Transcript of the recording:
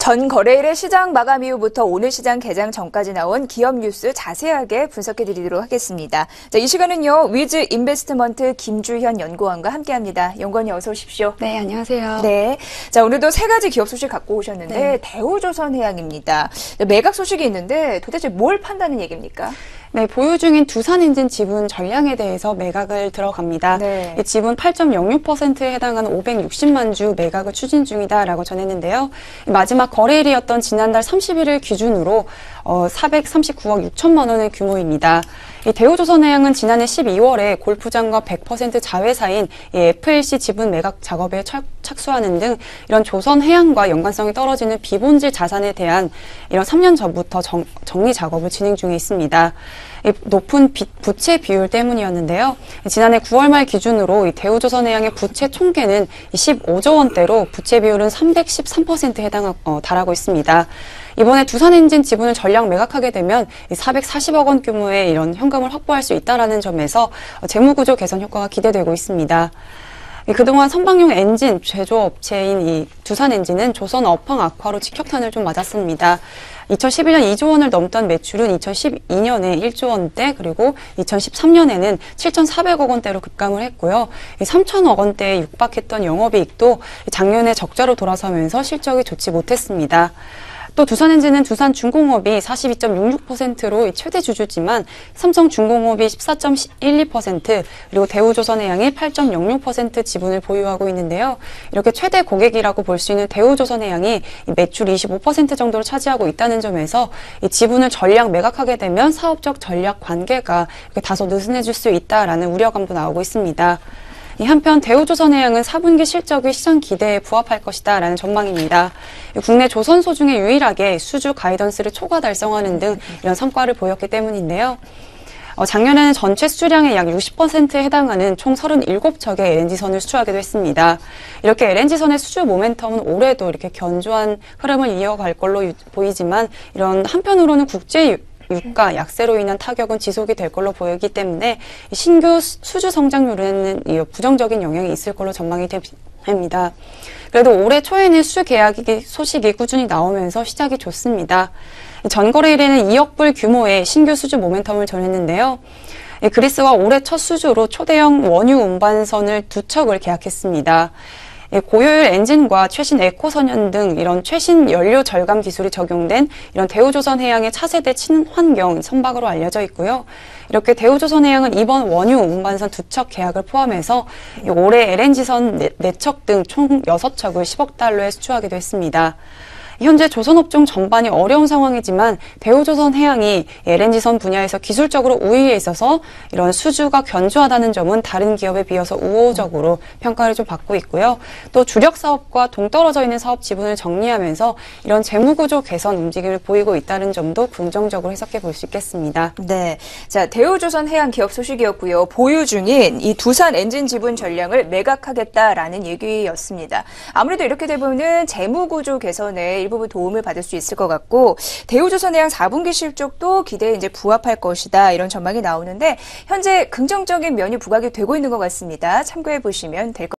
전 거래일의 시장 마감 이후부터 오늘 시장 개장 전까지 나온 기업 뉴스 자세하게 분석해드리도록 하겠습니다. 자, 이 시간은요, 위즈 인베스트먼트 김주현 연구원과 함께합니다. 연구원님 어서 오십시오. 네, 안녕하세요. 네, 자 오늘도 세 가지 기업 소식 갖고 오셨는데 네. 대우조선해양입니다. 매각 소식이 있는데 도대체 뭘 판다는 얘기입니까? 네, 보유 중인 두산엔진 지분 전량에 대해서 매각을 들어갑니다. 네. 이 지분 8.06%에 해당하는 560만 주 매각을 추진 중이다라고 전했는데요. 마지막 거래일이었던 지난달 31일 기준으로 439억 6천만 원의 규모입니다. 이 대우조선해양은 지난해 12월에 골프장과 100% 자회사인 이 FLC 지분 매각 작업에 착수하는 등 이런 조선해양과 연관성이 떨어지는 비본질 자산에 대한 이런 3년 전부터 정리 작업을 진행 중에 있습니다. 이 높은 부채 비율 때문이었는데요. 지난해 9월 말 기준으로 이 대우조선해양의 부채 총계는 15조 원대로 부채 비율은 313%에 달하고 있습니다. 이번에 두산엔진 지분을 전량 매각하게 되면 440억 원 규모의 이런 현금을 확보할 수 있다는 점에서 재무구조 개선 효과가 기대되고 있습니다. 그동안 선박용 엔진 제조업체인 이 두산엔진은 조선 업황 악화로 직격탄을 좀 맞았습니다. 2011년 2조 원을 넘던 매출은 2012년에 1조 원대, 그리고 2013년에는 7,400억 원대로 급감을 했고요. 3,000억 원대에 육박했던 영업이익도 작년에 적자로 돌아서면서 실적이 좋지 못했습니다. 또 두산엔진은 두산중공업이 42.66%로 최대 주주지만 삼성중공업이 14.12%, 그리고 대우조선해양이 8.06% 지분을 보유하고 있는데요. 이렇게 최대 고객이라고 볼 수 있는 대우조선해양이 매출 25% 정도를 차지하고 있다는 점에서 이 지분을 전량 매각하게 되면 사업적 전략 관계가 다소 느슨해질 수 있다라는 우려감도 나오고 있습니다. 한편 대우조선해양은 4분기 실적이 시장 기대에 부합할 것이다라는 전망입니다. 국내 조선소 중에 유일하게 수주 가이던스를 초과 달성하는 등 이런 성과를 보였기 때문인데요. 작년에는 전체 수주량의 약 60%에 해당하는 총 37척의 LNG선을 수주하기도 했습니다. 이렇게 LNG선의 수주 모멘텀은 올해도 이렇게 견조한 흐름을 이어갈 걸로 보이지만, 이런 한편으로는 국제 유가 약세로 인한 타격은 지속이 될 걸로 보이기 때문에 신규 수주 성장률에는 부정적인 영향이 있을 걸로 전망이 됩니다. 그래도 올해 초에는 수주 계약 소식이 꾸준히 나오면서 시작이 좋습니다. 전 거래일에는 2억 불 규모의 신규 수주 모멘텀을 전했는데요. 그리스와 올해 첫 수주로 초대형 원유 운반선을 2척을 계약했습니다. 고효율 엔진과 최신 에코선연 등 이런 최신 연료 절감 기술이 적용된 이런 대우조선해양의 차세대 친환경 선박으로 알려져 있고요. 이렇게 대우조선해양은 이번 원유 운반선 2척 계약을 포함해서 올해 LNG선 4척 등 총 6척을 10억 달러에 수주하기도 했습니다. 현재 조선업종 전반이 어려운 상황이지만 대우조선해양이 LNG선 분야에서 기술적으로 우위에 있어서 이런 수주가 견조하다는 점은 다른 기업에 비해서 우호적으로 평가를 좀 받고 있고요. 또 주력 사업과 동떨어져 있는 사업 지분을 정리하면서 이런 재무구조 개선 움직임을 보이고 있다는 점도 긍정적으로 해석해 볼 수 있겠습니다. 네, 자 대우조선해양 기업 소식이었고요. 보유 중인 이 두산 엔진 지분 전량을 매각하겠다라는 얘기였습니다. 아무래도 이렇게 되면은 재무구조 개선에 일부분 도움을 받을 수 있을 것 같고, 대우조선해양 4분기 실적도 기대에 이제 부합할 것이다, 이런 전망이 나오는데 현재 긍정적인 면이 부각이 되고 있는 것 같습니다. 참고해 보시면 될 것 같습니다.